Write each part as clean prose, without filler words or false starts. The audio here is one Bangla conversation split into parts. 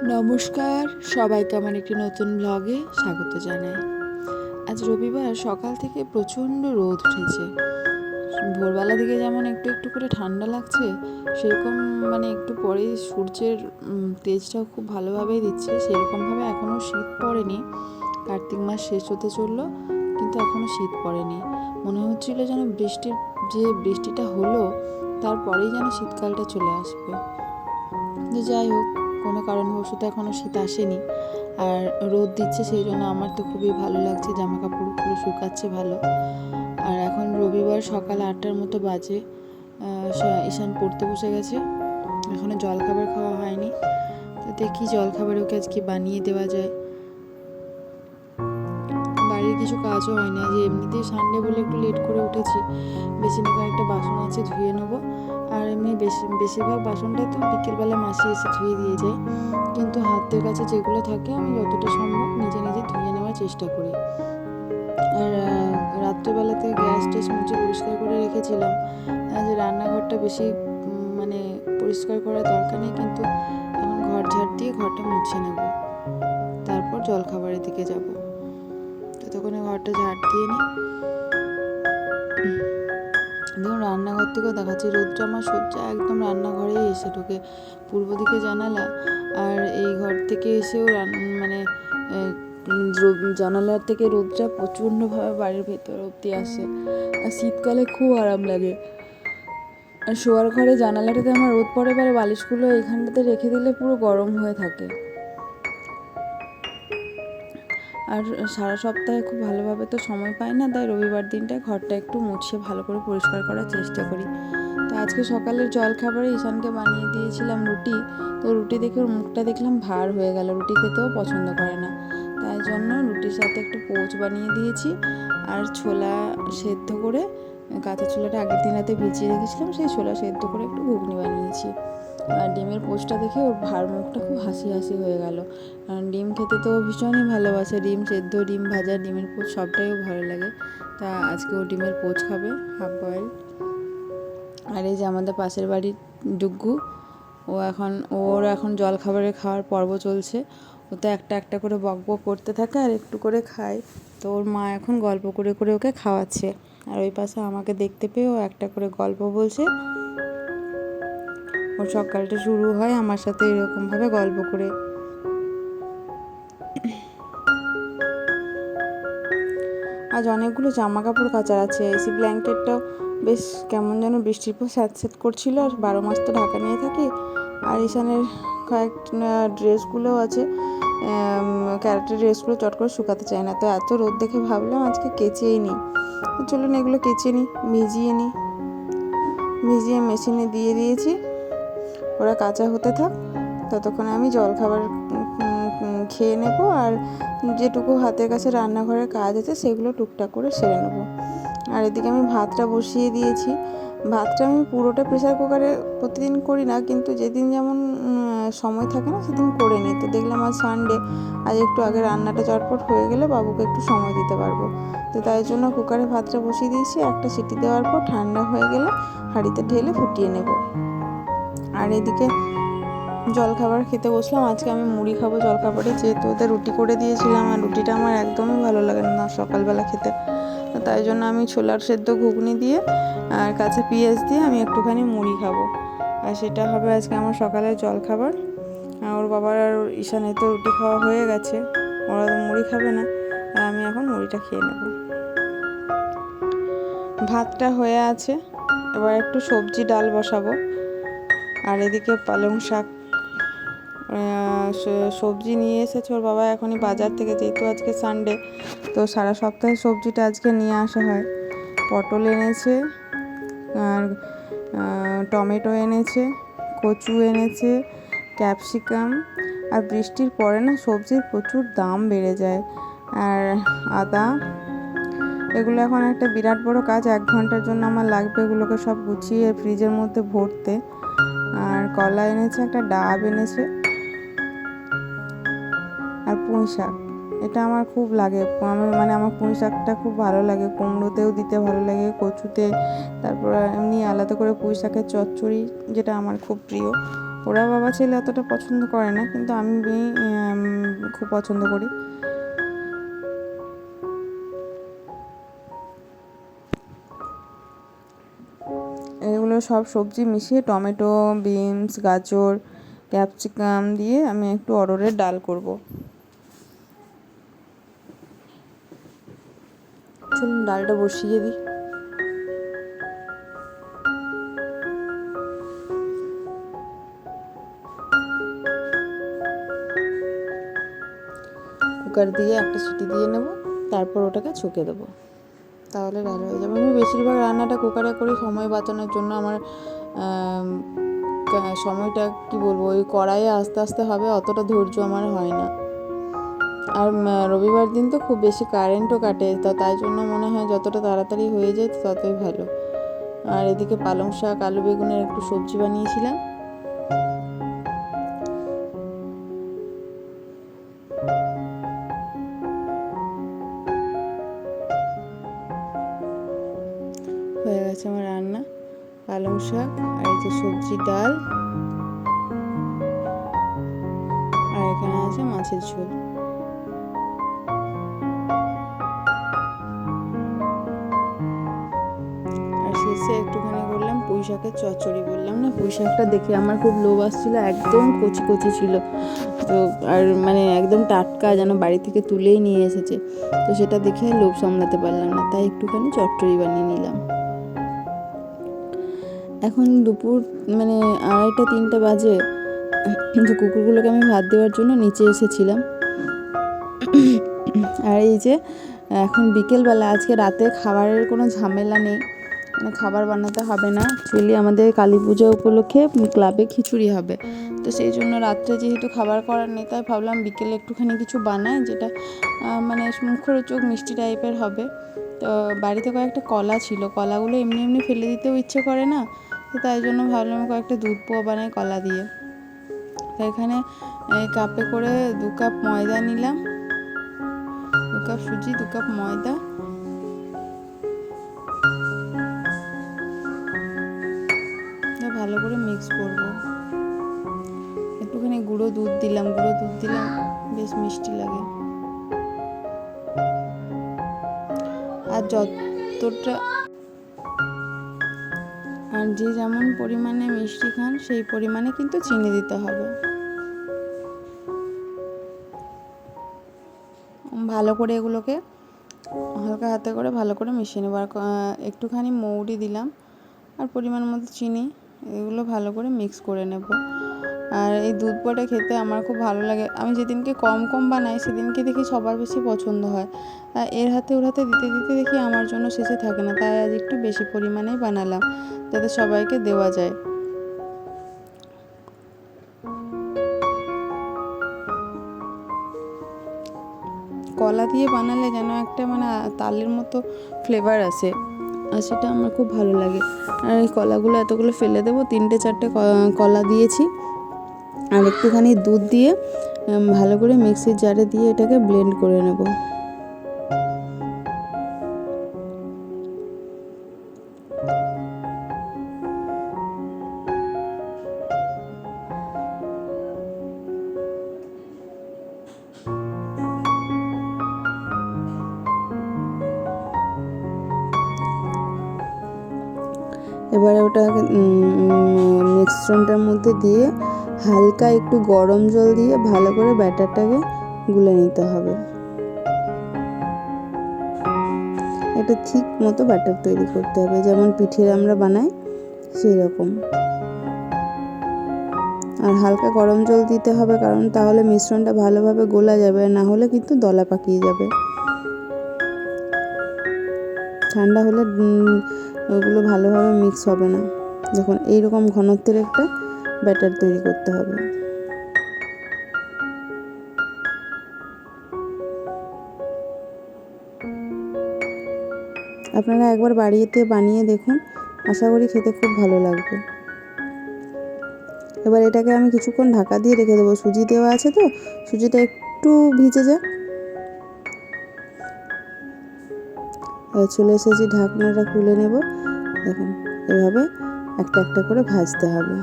নমস্কার, সবাইকে আমার একটি নতুন ব্লগে স্বাগত জানাই। আজ রবিবার সকাল থেকে প্রচণ্ড রোদ উঠেছে। ভোরবেলা দিকে যেমন একটু একটু করে ঠান্ডা লাগছে, সেরকম একটু পরেই সূর্যের তেজটাও খুব ভালোভাবেই দিচ্ছে। সেরকমভাবে এখনও শীত পড়েনি। কার্তিক মাস শেষ হতে চললো, কিন্তু এখনও শীত পড়েনি। মনে হচ্ছিল যেন বৃষ্টিটা হলো, তারপরেই যেন শীতকালটা চলে আসবে। যাই হোক, কোনো কারণবশত এখনও শীত আসেনি। আর রোদ দিচ্ছে, সেই জন্য আমার তো খুবই ভালো লাগছে, জামা কাপড়গুলো শুকাচ্ছে ভালো। আর এখন রবিবার সকাল 8টার মতো বাজে। ঈশান পড়তে বসে গেছে, এখনও জলখাবার খাওয়া হয়নি। তো দেখি জলখাবার ওকে আজকে বানিয়ে দেওয়া যায়। বাড়ির কিছু কাজও হয় না, যে এমনিতেই সানডে বলে একটু লেট করে উঠেছি। বেসিনে কয়েকটা বাসন আছে, ধুয়ে নেবো। আর এমনি বেশিরভাগ বাসনটাই তো বিকেলবেলা মাসি এসে ধুয়ে দিয়ে যায়, কিন্তু হাতের কাছে যেগুলো থাকে আমি যতটা সম্ভব নিজে নিজে ধুয়ে নেওয়ার চেষ্টা করি। আর রাত্রেবেলাতে গ্যাস ট্যাস মুছে পরিষ্কার করে রেখেছিলাম, যে রান্নাঘরটা বেশি পরিষ্কার করার দরকার নেই, কিন্তু এখন ঘর ঝাড় দিয়ে ঘরটা মুছে নেব, তারপর জলখাবারের দিকে যাব। ততক্ষণে ঘরটা ঝাড় দিয়ে নিই। দেখুন, রান্নাঘর থেকেও দেখাচ্ছি, রোদটা আমার সজ্জা একদম রান্নাঘরেই এসে ঢোকে, পূর্ব দিকে জানালা। আর এই ঘর থেকে এসেও জানালার থেকে রোদটা প্রচণ্ডভাবে বাড়ির ভেতর অবধি আসে। আর শীতকালে খুব আরাম লাগে। আর শোয়ার ঘরে জানালাটাতে আমার রোদ পড়ে, পরে বালিশগুলো এইখানটাতে রেখে দিলে পুরো গরম হয়ে থাকে। আর সারা সপ্তাহে খুব ভালোভাবে তো সময় পাই না, তাই রবিবার দিনটায় ঘরটা একটু মুছে ভালো করে পরিষ্কার করার চেষ্টা করি। তো আজকে সকালের জলখাবারে ঈশানকে বানিয়ে দিয়েছিলাম রুটি। তো রুটি দেখে ওর মুখটা দেখলাম ভার হয়ে গেল, রুটি খেতেও পছন্দ করে না। তাই জন্য রুটির সাথে একটু পোচ বানিয়ে দিয়েছি। আর ছোলা সেদ্ধ করে, কাঁচা ছোলাটা আগের দিন রাতে ভিজিয়ে রেখেছিলাম, সেই ছোলা সেদ্ধ করে একটু ঘুগনি বানিয়েছি। আর ডিমের পোচটা দেখে ওর ভার মুখটা খুব হাসি হাসি হয়ে গেল। কারণ ডিম খেতে তো ভীষণই ভালোবাসে, ডিম সেদ্ধ, ডিম ভাজা, ডিমের পোচ সবটাই ভালো লাগে। তা আজকে ও ডিমের পোচ খাবে, হাফ বয়েল। আর এই যে আমাদের পাশের বাড়ির ডুগ্গু, ওর এখন জলখাবারে খাওয়ার পর্ব চলছে। ও তো একটা একটা করে বক বক করতে থাকে আর একটু করে খায়। তো ওর মা এখন গল্প করে করে ওকে খাওয়াচ্ছে। আর ওই পাশে আমাকে দেখতে পেয়ে ও একটা করে গল্প বলছে। ওর সকালটা শুরু হয় আমার সাথে এরকমভাবে গল্প করে। আজ অনেকগুলো জামা কাপড় কাচার আছে। এসি ব্ল্যাঙ্কেটটাও বেশ কেমন যেন বৃষ্টির পর স্যাঁত করছিল। আর 12 মাস তো ঢাকা নিয়ে থাকি। আর ঈশানের কয়েকটা ড্রেসগুলোও আছে, ক্যারেটের ড্রেসগুলো চট করে শুকাতে চায় না। তো এত রোদ দেখে ভাবলাম আজকে কেচেই নিই। তো চলুন এগুলো কেচে নিই, ভিজিয়ে মেশিনে দিয়ে দিয়েছি। ওরা কাঁচা হতে থাক, ততক্ষণে আমি জলখাবার খেয়ে নেব। আর যেটুকু হাতের কাছে রান্নাঘরের কাজ আছে সেগুলো টুকটাক করে সেরে নেব। আর এদিকে আমি ভাতটা বসিয়ে দিয়েছি। ভাতটা আমি পুরোটা প্রেসার কুকারে প্রতিদিন করি না, কিন্তু যেদিন যেমন সময় থাকে না সেদিন করে নিই। তো দেখলাম আজ সানডে, আজ একটু আগে রান্নাটা চটপট হয়ে গেলে বাবুকে একটু সময় দিতে পারবো। তো তাই জন্য কুকারে ভাতটা বসিয়ে দিয়েছি। একটা সিটি দেওয়ার পর ঠান্ডা হয়ে গেলে হাঁড়িতে ঢেলে ফুটিয়ে নেব। আর এদিকে জলখাবার খেতে বসলাম। আজকে আমি মুড়ি খাবো জলখাবারে, যেহেতু ওদের রুটি করে দিয়েছিলাম। আর রুটিটা আমার একদমই ভালো লাগে না সকালবেলা খেতে। তাই জন্য আমি ছোলার সেদ্ধ ঘুগনি দিয়ে আর কাঁচা পেঁয়াজ দিয়ে আমি একটুখানি মুড়ি খাবো। আর সেটা হবে আজকে আমার সকালের জলখাবার। ওর বাবার আর ঈশানের তো রুটি খাওয়া হয়ে গেছে, ওরা তো মুড়ি খাবে না। আর আমি এখন মুড়িটা খেয়ে নেব। ভাতটা হয়ে আছে, এবার একটু সবজি ডাল বসাবো। আর এদিকে পালং শাক সবজি নিয়ে এসেছে ওর বাবা এখনই বাজার থেকে, যেহেতু আজকে সানডে। তো সারা সপ্তাহে সবজিটা আজকে নিয়ে আসা হয়। পটল এনেছে, আর টমেটো এনেছে, কচু এনেছে, ক্যাপসিকাম। আর বৃষ্টির পরে না সবজির প্রচুর দাম বেড়ে যায়। আর আদা, এগুলো এখন একটা বিরাট বড় কাজ, 1 ঘন্টার জন্য আমার লাগবে এগুলোকে সব গুছিয়ে ফ্রিজের মধ্যে ভরতে। আর কলা এনেছে, একটা ডাব এনেছে, আর পুঁই শাক। এটা আমার খুব লাগে, আমার পুঁই শাকটা খুব ভালো লাগে, কুমড়োতেও দিতে ভালো লাগে, কচুতে। তারপর এমনি আলাদা করে পুঁই শাকের চচ্চড়ি, যেটা আমার খুব প্রিয়, ওরা বাবা ছেলে অতটা পছন্দ করে না, কিন্তু আমি খুব পছন্দ করি। এগুলো সব সবজি মিশিয়ে টমেটো, বিনস, গাজর, ক্যাপসিকাম দিয়ে আমি একটু অরহরের ডাল করব। চলুন ডালটা বসিয়ে দিই। কুকার দিয়ে একটা সিটি দিয়ে নেব, তারপর ওটাকে ছুঁকে দেবো, তাহলে ভালো হয়ে যাবে। আমি বেশিরভাগ রান্নাটা কুকারে করি সময় বাঁচানোর জন্য। আমার সময়টা কি বলবো, ওই কড়াইয়ে আস্তে আস্তে হবে, অতটা ধৈর্য আমার হয় না। আর রবিবার দিন তো খুব বেশি কারেন্টও কাটে, তাই জন্য মনে হয় যতটা তাড়াতাড়ি হয়ে যায় ততই ভালো। আর এদিকে পালং শাক, আলু বেগুনের একটু সবজি বানিয়েছিলাম। হয়ে গেছে আমার রান্না, পালং শাক আর এই যে সবজি, ডাল, আর এখানে আছে মাছের ঝোল। আর শেষে একটুখানি করলাম পুঁই শাকের চচ্চড়ি। বললাম না, পুঁই শাকটা দেখে আমার খুব লোভ আসছিল, একদম কচি কচি ছিল তো, আর মানে একদম টাটকা, যেন বাড়ি থেকে তুলেই নিয়ে এসেছে। তো সেটা দেখে লোভ সামলাতে পারলাম না, তাই একটুখানি চচ্চড়ি বানিয়ে নিলাম। এখন দুপুর মানে 2:30-3টা বাজে। তো কুকুরগুলোকে আমি ভাত দেওয়ার জন্য নিচে এসেছিলাম। আর এই যে এখন বিকেলবেলা, আজকে রাতে খাবারের কোনো ঝামেলা নেই, মানে খাবার বানাতে হবে না। অ্যাকচুয়ালি আমাদের কালী পূজা উপলক্ষে ক্লাবে খিচুড়ি হবে, তো সেই জন্য রাত্রে যেহেতু খাবার করার নেই, তাই ভাবলাম বিকেলে একটুখানি কিছু বানাই, যেটা মানে মুখরোচক মিষ্টি টাইপের হবে। তো বাড়িতে কয়েকটা কলা ছিল, কলাগুলো এমনি এমনি ফেলে দিতেও ইচ্ছে করে না, তো তাই জন্য ভাবলাম কয়েকটা দুধ পোয়া বানাই কলা দিয়ে। তো এখানে কাপে করে 2 কাপ ময়দা নিলাম, 2 কাপ সুজি, 2 কাপ ময়দা, ভালো করে মিক্স করব। একটুখানি গুঁড়ো দুধ দিলাম, বেশ মিষ্টি লাগে। আর যে যেমন পরিমাণে মিষ্টি খান সেই পরিমাণে কিন্তু চিনি দিতে হবে। ভালো করে এগুলোকে হালকা হাতে করে ভালো করে মিশিয়ে নেব। আর একটুখানি মৌরি দিলাম আর পরিমাণ মতো চিনি, এগুলো ভালো করে মিক্স করে নেব। আর এই দুধ পোয়াটা খেতে আমার খুব ভালো লাগে। আমি যেদিনকে কম বানাই সেদিনকে দেখি সবার বেশি পছন্দ হয়। এর হাতে ওর হাতে দিতে দিতে দেখি আমার জন্য শেষে থাকে না, তাই আজ একটু বেশি পরিমাণেই বানালাম, যাতে সবাইকে দেওয়া যায়। কলা দিয়ে বানালে যেন একটা মানে তালের মতো ফ্লেভার আসে, আর সেটা আমার খুব ভালো লাগে। আর এই কলাগুলো এতগুলো ফেলে দেবো, 3-4টে কলা দিয়েছি। আর একটুখানি দুধ দিয়ে ভালো করে মিক্সির জারে দিয়ে এটাকে ব্লেন্ড করে নেব। এবারে ওটা মিশ্রণটার মধ্যে দিয়ে হালকা একটু গরম জল দিয়ে ভালো করে ব্যাটারটাকে গুলে নিতে হবে। একটা ঠিক মতো ব্যাটার তৈরি করতে হবে, যেমন পিঠের আমরা বানাই সেই রকম। আর হালকা গরম জল দিতে হবে, কারণ তাহলে মিশ্রণটা ভালোভাবে গোলা যাবে, না হলে কিন্তু দলা পাকিয়ে যাবে। ঠান্ডা হলে ওগুলো ভালোভাবে মিক্স হবে না। দেখুন এইরকম ঘনত্বের একটা ব্যাটার তৈরি করতে হবে। আপনারা একবার বাড়িতে বানিয়ে দেখুন, আশা করি খেতে খুব ভালো লাগবে। এবার এটাকে আমি কিছুক্ষণ ঢাকা দিয়ে রেখে দেবো, সুজি দেওয়া আছে তো, সুজিটা একটু ভিজে যাক। চলে এসেছি, ঢাকনাটা খুলে নেব। দেখুন এভাবে একটা একটা করে ভাজতে হবে।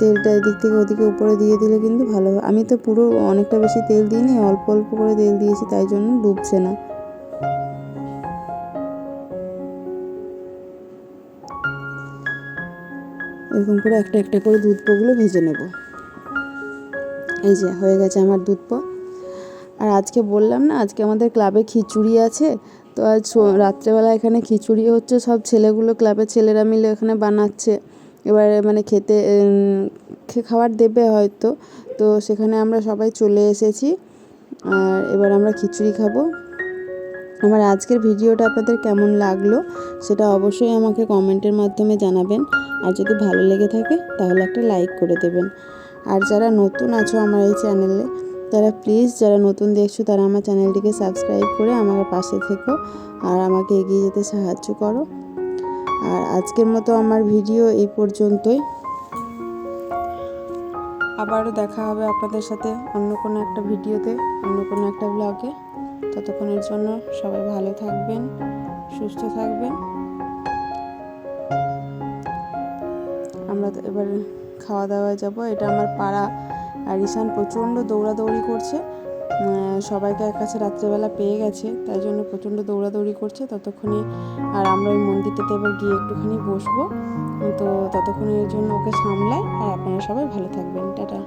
তেলটা এদিক থেকে ওদিকে উপরে দিয়ে দিলে কিন্তু ভালো হয়। আমি তো পুরো অনেকটা বেশি তেল দিইনি, অল্প অল্প করে তেল দিয়েছি, তাই জন্য ডুবছে না। এরকম করে একটা একটা করে দুধপোগুলো ভেজে নেব। এই যে হয়ে গেছে আমার দুধপো। আর আজকে বললাম না, আজকে আমাদের ক্লাবে খিচুড়ি আছে, তো আজ রাত্রেবেলা এখানে খিচুড়ি হচ্ছে, সব ছেলেগুলো ক্লাবের ছেলেরা মিলে এখানে বানাচ্ছে। এবারে মানে খেতে খাবার দেবে হয়তো, তো সেখানে আমরা সবাই চলে এসেছি। আর এবার আমরা খিচুড়ি খাবো। আমার আজকের ভিডিওটা আপনাদের কেমন লাগলো সেটা অবশ্যই আমাকে কমেন্টের মাধ্যমে জানাবেন। আর যদি ভালো লেগে থাকে তাহলে একটা লাইক করে দেবেন। আর যারা নতুন আছো আমার এই চ্যানেলে, তারা প্লিজ, যারা নতুন দেখছো তারা আমার চ্যানেলটিকে সাবস্ক্রাইব করে আমার পাশে থেকো আর আমাকে এগিয়ে যেতে সাহায্য করো। আর আজকের মতো আমার ভিডিও এই পর্যন্তই। আবারও দেখা হবে আপনাদের সাথে অন্য কোনো একটা ভিডিওতে, অন্য কোনো একটা ব্লগে। ততক্ষণের জন্য সবাই ভালো থাকবেন, সুস্থ থাকবেন। আমরা এবার খাওয়া দাওয়ায় যাব। এটা আমার পাড়া। আর ঈশান প্রচণ্ড দৌড়াদৌড়ি করছে, সবাইকে এক কাছে রাত্রেবেলা পেয়ে গেছে, তাই জন্য প্রচণ্ড দৌড়াদৌড়ি করছে ততক্ষণে। আর আমরা ওই মন্দিরটাতে এবার গিয়ে একটুখানি বসবো, তো ততক্ষণের জন্য ওকে সামলাই। আর আপনারা সবাই ভালো থাকবেন। টাটা।